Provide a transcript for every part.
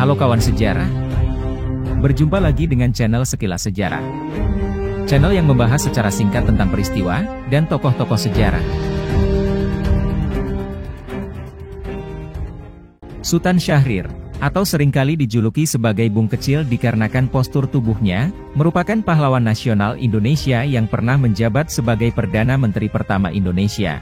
Halo kawan sejarah, berjumpa lagi dengan channel Sekilas Sejarah. Channel yang membahas secara singkat tentang peristiwa dan tokoh-tokoh sejarah. Sultan Syahrir, atau seringkali dijuluki sebagai Bung Kecil dikarenakan postur tubuhnya, merupakan pahlawan nasional Indonesia yang pernah menjabat sebagai Perdana Menteri pertama Indonesia.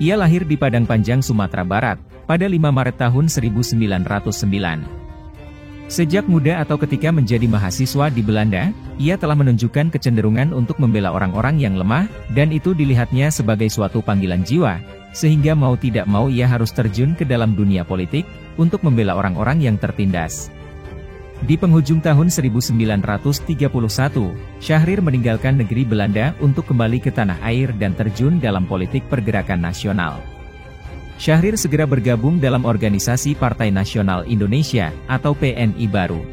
Ia lahir di Padang Panjang, Sumatera Barat, pada 5 Maret tahun 1909. Sejak muda atau ketika menjadi mahasiswa di Belanda, ia telah menunjukkan kecenderungan untuk membela orang-orang yang lemah, dan itu dilihatnya sebagai suatu panggilan jiwa, sehingga mau tidak mau ia harus terjun ke dalam dunia politik, untuk membela orang-orang yang tertindas. Di penghujung tahun 1931, Syahrir meninggalkan negeri Belanda untuk kembali ke tanah air dan terjun dalam politik pergerakan nasional. Syahrir segera bergabung dalam organisasi Partai Nasional Indonesia, atau PNI baru.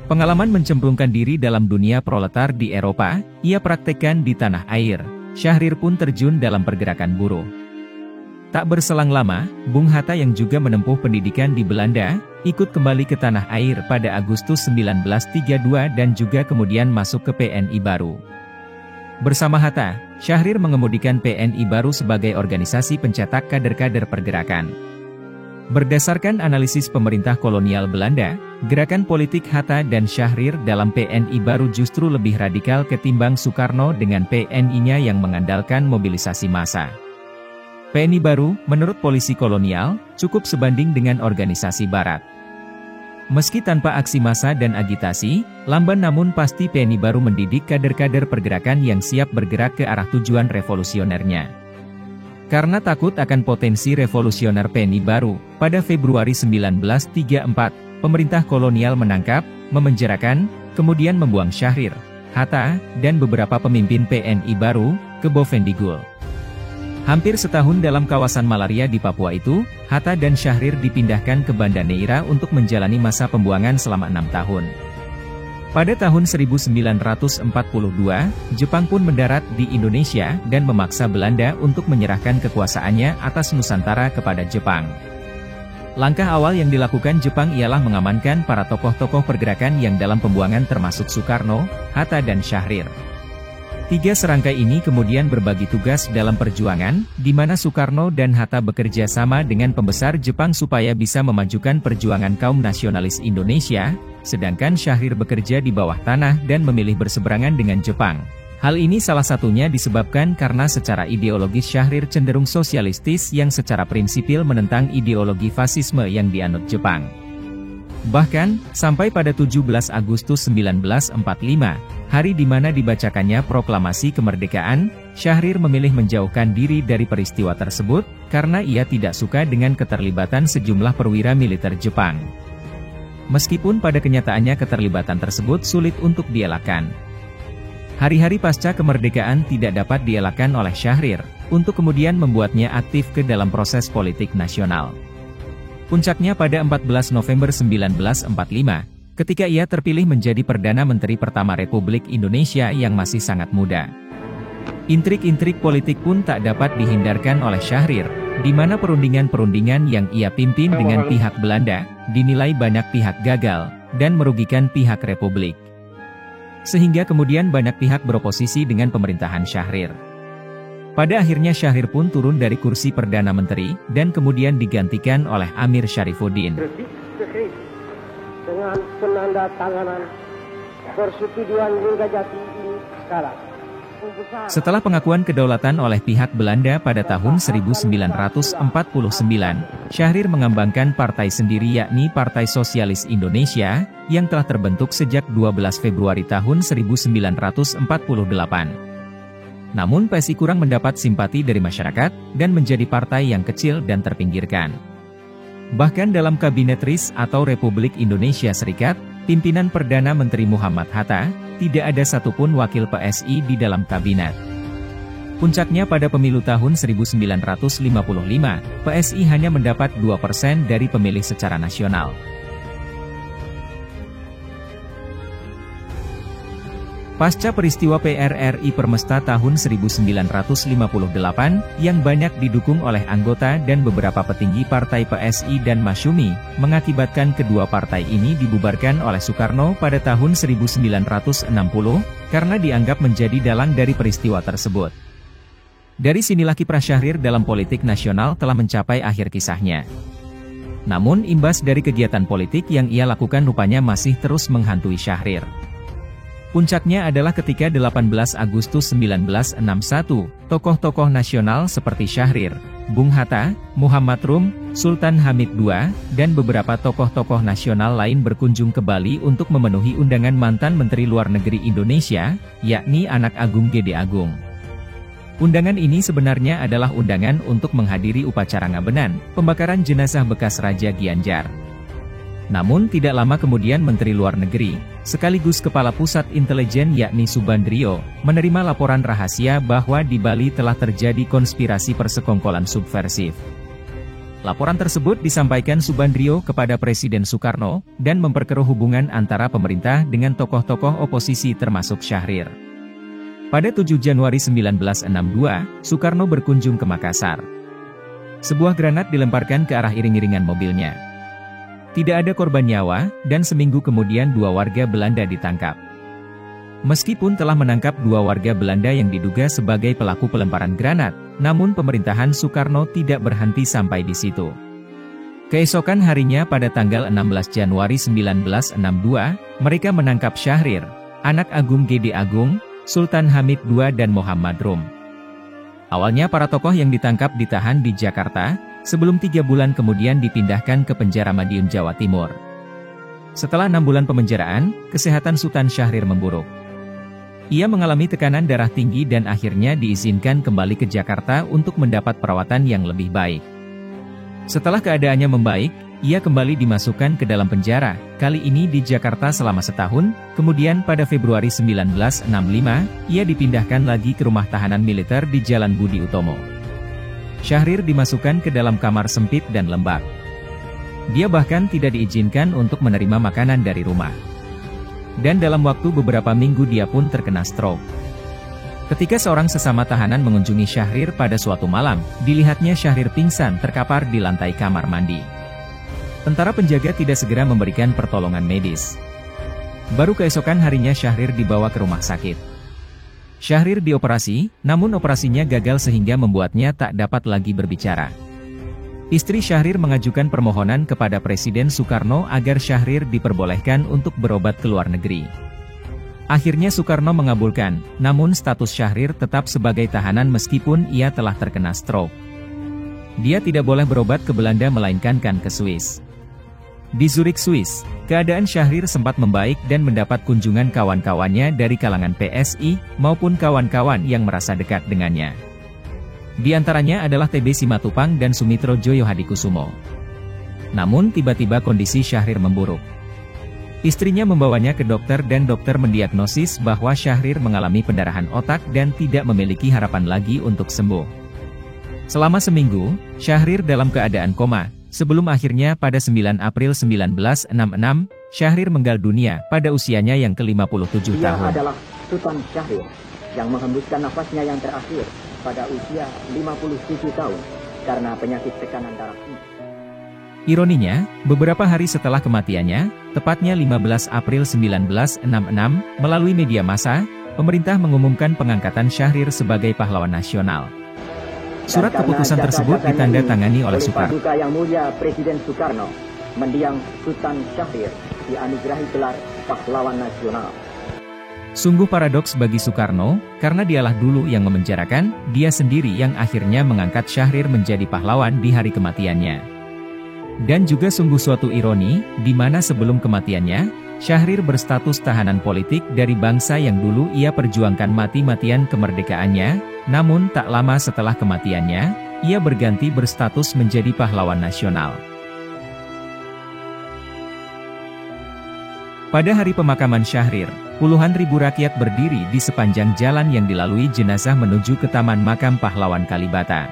Pengalaman mencemplungkan diri dalam dunia proletar di Eropa, ia praktekkan di tanah air. Syahrir pun terjun dalam pergerakan buruh. Tak berselang lama, Bung Hatta yang juga menempuh pendidikan di Belanda, ikut kembali ke tanah air pada Agustus 1932 dan juga kemudian masuk ke PNI baru. Bersama Hatta, Syahrir mengemudikan PNI baru sebagai organisasi pencetak kader-kader pergerakan. Berdasarkan analisis pemerintah kolonial Belanda, gerakan politik Hatta dan Syahrir dalam PNI baru justru lebih radikal ketimbang Soekarno dengan PNI-nya yang mengandalkan mobilisasi massa. PNI baru, menurut polisi kolonial, cukup sebanding dengan organisasi barat. Meski tanpa aksi massa dan agitasi, lamban namun pasti PNI baru mendidik kader-kader pergerakan yang siap bergerak ke arah tujuan revolusionernya. Karena takut akan potensi revolusioner PNI baru, pada Februari 1934, pemerintah kolonial menangkap, memenjarakan, kemudian membuang Syahrir, Hatta, dan beberapa pemimpin PNI baru, ke Bovendigul. Hampir setahun dalam kawasan malaria di Papua itu, Hatta dan Syahrir dipindahkan ke Banda Neira untuk menjalani masa pembuangan selama 6 tahun. Pada tahun 1942, Jepang pun mendarat di Indonesia dan memaksa Belanda untuk menyerahkan kekuasaannya atas Nusantara kepada Jepang. Langkah awal yang dilakukan Jepang ialah mengamankan para tokoh-tokoh pergerakan yang dalam pembuangan termasuk Soekarno, Hatta dan Syahrir. Tiga serangkai ini kemudian berbagi tugas dalam perjuangan, di mana Soekarno dan Hatta bekerja sama dengan pembesar Jepang supaya bisa memajukan perjuangan kaum nasionalis Indonesia, sedangkan Syahrir bekerja di bawah tanah dan memilih berseberangan dengan Jepang. Hal ini salah satunya disebabkan karena secara ideologis Syahrir cenderung sosialistis yang secara prinsipil menentang ideologi fasisme yang dianut Jepang. Bahkan, sampai pada 17 Agustus 1945, hari di mana dibacakannya proklamasi kemerdekaan, Syahrir memilih menjauhkan diri dari peristiwa tersebut, karena ia tidak suka dengan keterlibatan sejumlah perwira militer Jepang. Meskipun pada kenyataannya keterlibatan tersebut sulit untuk dielakkan. Hari-hari pasca kemerdekaan tidak dapat dielakkan oleh Syahrir, untuk kemudian membuatnya aktif ke dalam proses politik nasional. Puncaknya pada 14 November 1945, ketika ia terpilih menjadi Perdana Menteri pertama Republik Indonesia yang masih sangat muda. Intrik-intrik politik pun tak dapat dihindarkan oleh Syahrir, di mana perundingan-perundingan yang ia pimpin dengan pihak Belanda, dinilai banyak pihak gagal, dan merugikan pihak Republik. Sehingga kemudian banyak pihak beroposisi dengan pemerintahan Syahrir. Pada akhirnya Syahrir pun turun dari kursi Perdana Menteri, dan kemudian digantikan oleh Amir Syarifuddin. Dengan penandatanganan persetujuan Linggarjati ini sekarang. Setelah pengakuan kedaulatan oleh pihak Belanda pada tahun 1949, Syahrir mengembangkan partai sendiri yakni Partai Sosialis Indonesia, yang telah terbentuk sejak 12 Februari tahun 1948. Namun PSI kurang mendapat simpati dari masyarakat, dan menjadi partai yang kecil dan terpinggirkan. Bahkan dalam Kabinet RIS atau Republik Indonesia Serikat, pimpinan Perdana Menteri Muhammad Hatta, tidak ada satupun wakil PSI di dalam kabinet. Puncaknya pada pemilu tahun 1955, PSI hanya mendapat 2% dari pemilih secara nasional. Pasca peristiwa PRRI Permesta tahun 1958, yang banyak didukung oleh anggota dan beberapa petinggi partai PSI dan Masyumi, mengakibatkan kedua partai ini dibubarkan oleh Soekarno pada tahun 1960, karena dianggap menjadi dalang dari peristiwa tersebut. Dari sinilah kiprah Syahrir dalam politik nasional telah mencapai akhir kisahnya. Namun imbas dari kegiatan politik yang ia lakukan rupanya masih terus menghantui Syahrir. Puncaknya adalah ketika 18 Agustus 1961, tokoh-tokoh nasional seperti Syahrir, Bung Hatta, Muhammad Rum, Sultan Hamid II, dan beberapa tokoh-tokoh nasional lain berkunjung ke Bali untuk memenuhi undangan mantan Menteri Luar Negeri Indonesia, yakni Anak Agung Gede Agung. Undangan ini sebenarnya adalah undangan untuk menghadiri upacara ngabenan, pembakaran jenazah bekas Raja Gianyar. Namun tidak lama kemudian Menteri Luar Negeri, sekaligus Kepala Pusat Intelijen yakni Subandrio, menerima laporan rahasia bahwa di Bali telah terjadi konspirasi persekongkolan subversif. Laporan tersebut disampaikan Subandrio kepada Presiden Soekarno, dan memperkeruh hubungan antara pemerintah dengan tokoh-tokoh oposisi termasuk Syahrir. Pada 7 Januari 1962, Soekarno berkunjung ke Makassar. Sebuah granat dilemparkan ke arah iring-iringan mobilnya. Tidak ada korban nyawa, dan seminggu kemudian 2 warga Belanda ditangkap. Meskipun telah menangkap 2 warga Belanda yang diduga sebagai pelaku pelemparan granat, namun pemerintahan Soekarno tidak berhenti sampai di situ. Keesokan harinya pada tanggal 16 Januari 1962, mereka menangkap Syahrir, Anak Agung Gede Agung, Sultan Hamid II dan Muhammad Rum. Awalnya para tokoh yang ditangkap ditahan di Jakarta, sebelum 3 bulan kemudian dipindahkan ke penjara Madiun, Jawa Timur. Setelah 6 bulan pemenjaraan, kesehatan Sultan Syahrir memburuk. Ia mengalami tekanan darah tinggi dan akhirnya diizinkan kembali ke Jakarta untuk mendapat perawatan yang lebih baik. Setelah keadaannya membaik, ia kembali dimasukkan ke dalam penjara, kali ini di Jakarta selama setahun, kemudian pada Februari 1965, ia dipindahkan lagi ke rumah tahanan militer di Jalan Budi Utomo. Syahrir dimasukkan ke dalam kamar sempit dan lembab. Dia bahkan tidak diizinkan untuk menerima makanan dari rumah. Dan dalam waktu beberapa minggu dia pun terkena stroke. Ketika seorang sesama tahanan mengunjungi Syahrir pada suatu malam, dilihatnya Syahrir pingsan terkapar di lantai kamar mandi. Tentara penjaga tidak segera memberikan pertolongan medis. Baru keesokan harinya Syahrir dibawa ke rumah sakit. Syahrir dioperasi, namun operasinya gagal sehingga membuatnya tak dapat lagi berbicara. Istri Syahrir mengajukan permohonan kepada Presiden Soekarno agar Syahrir diperbolehkan untuk berobat ke luar negeri. Akhirnya Soekarno mengabulkan, namun status Syahrir tetap sebagai tahanan meskipun ia telah terkena stroke. Dia tidak boleh berobat ke Belanda melainkan ke Swiss. Di Zurich, Swiss, keadaan Syahrir sempat membaik dan mendapat kunjungan kawan-kawannya dari kalangan PSI, maupun kawan-kawan yang merasa dekat dengannya. Di antaranya adalah TB Simatupang dan Sumitro Joyo Hadikusumo. Namun tiba-tiba kondisi Syahrir memburuk. Istrinya membawanya ke dokter dan dokter mendiagnosis bahwa Syahrir mengalami pendarahan otak dan tidak memiliki harapan lagi untuk sembuh. Selama seminggu, Syahrir dalam keadaan koma. Sebelum akhirnya pada 9 April 1966, Syahrir meninggal dunia pada usianya yang ke-57 tahun. Dia adalah Sultan Syahrir yang menghembuskan nafasnya yang terakhir pada usia 57 tahun karena penyakit tekanan darah tinggi. Ironinya, beberapa hari setelah kematiannya, tepatnya 15 April 1966, melalui media massa, pemerintah mengumumkan pengangkatan Syahrir sebagai pahlawan nasional. Surat keputusan tersebut ditandatangani oleh Soekarno. Paduka Yang Mulia Presiden Soekarno, mendiang Sultan Syahrir dianugerahi gelar pahlawan nasional. Sungguh paradoks bagi Soekarno, karena dialah dulu yang memenjarakan, dia sendiri yang akhirnya mengangkat Syahrir menjadi pahlawan di hari kematiannya. Dan juga sungguh suatu ironi, di mana sebelum kematiannya, Syahrir berstatus tahanan politik dari bangsa yang dulu ia perjuangkan mati-matian kemerdekaannya, namun tak lama setelah kematiannya, ia berganti berstatus menjadi pahlawan nasional. Pada hari pemakaman Syahrir, puluhan ribu rakyat berdiri di sepanjang jalan yang dilalui jenazah menuju ke Taman Makam Pahlawan Kalibata.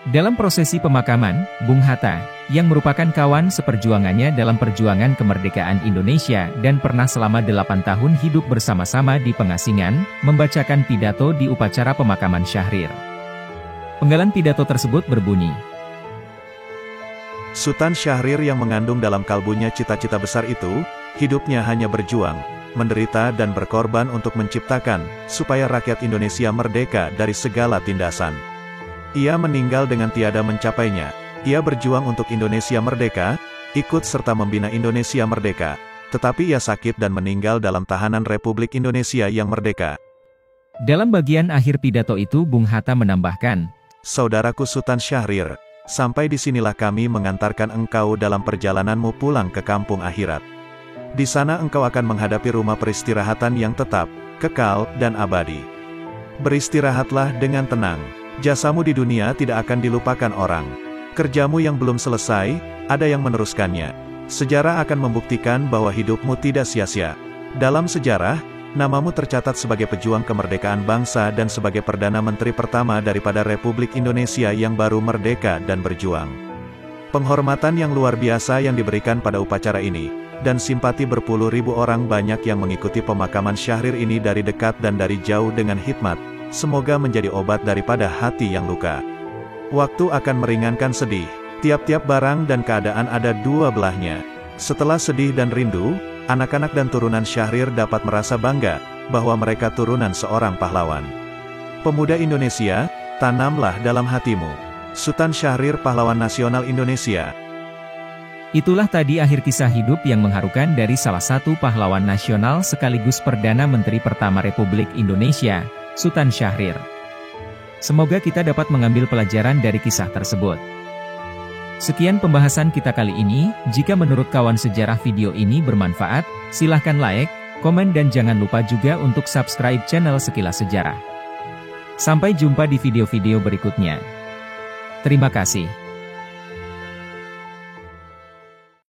Dalam prosesi pemakaman, Bung Hatta, yang merupakan kawan seperjuangannya dalam perjuangan kemerdekaan Indonesia dan pernah selama 8 tahun hidup bersama-sama di Pengasingan, membacakan pidato di upacara pemakaman Syahrir. Penggalan pidato tersebut berbunyi, Sultan Syahrir yang mengandung dalam kalbunya cita-cita besar itu, hidupnya hanya berjuang, menderita dan berkorban untuk menciptakan, supaya rakyat Indonesia merdeka dari segala tindasan. Ia meninggal dengan tiada mencapainya. Ia berjuang untuk Indonesia merdeka, ikut serta membina Indonesia merdeka. Tetapi ia sakit dan meninggal dalam tahanan Republik Indonesia yang merdeka. Dalam bagian akhir pidato itu Bung Hatta menambahkan, Saudaraku Sultan Syahrir, sampai disinilah kami mengantarkan engkau dalam perjalananmu pulang ke kampung akhirat. Di sana engkau akan menghadapi rumah peristirahatan yang tetap, kekal, dan abadi. Beristirahatlah dengan tenang. Jasamu di dunia tidak akan dilupakan orang. Kerjamu yang belum selesai, ada yang meneruskannya. Sejarah akan membuktikan bahwa hidupmu tidak sia-sia. Dalam sejarah, namamu tercatat sebagai pejuang kemerdekaan bangsa dan sebagai Perdana Menteri pertama daripada Republik Indonesia yang baru merdeka dan berjuang. Penghormatan yang luar biasa yang diberikan pada upacara ini, dan simpati berpuluh ribu orang banyak yang mengikuti pemakaman Syahrir ini dari dekat dan dari jauh dengan hikmat, semoga menjadi obat daripada hati yang luka. Waktu akan meringankan sedih. Tiap-tiap barang dan keadaan ada dua belahnya. Setelah sedih dan rindu, anak-anak dan turunan Syahrir dapat merasa bangga, bahwa mereka turunan seorang pahlawan. Pemuda Indonesia, tanamlah dalam hatimu. Sultan Syahrir, pahlawan nasional Indonesia. Itulah tadi akhir kisah hidup yang mengharukan dari salah satu pahlawan nasional sekaligus Perdana Menteri pertama Republik Indonesia, Sultan Syahrir. Semoga kita dapat mengambil pelajaran dari kisah tersebut. Sekian pembahasan kita kali ini. Jika menurut kawan sejarah video ini bermanfaat, silahkan like, komen dan jangan lupa juga untuk subscribe channel Sekilas Sejarah. Sampai jumpa di video-video berikutnya. Terima kasih.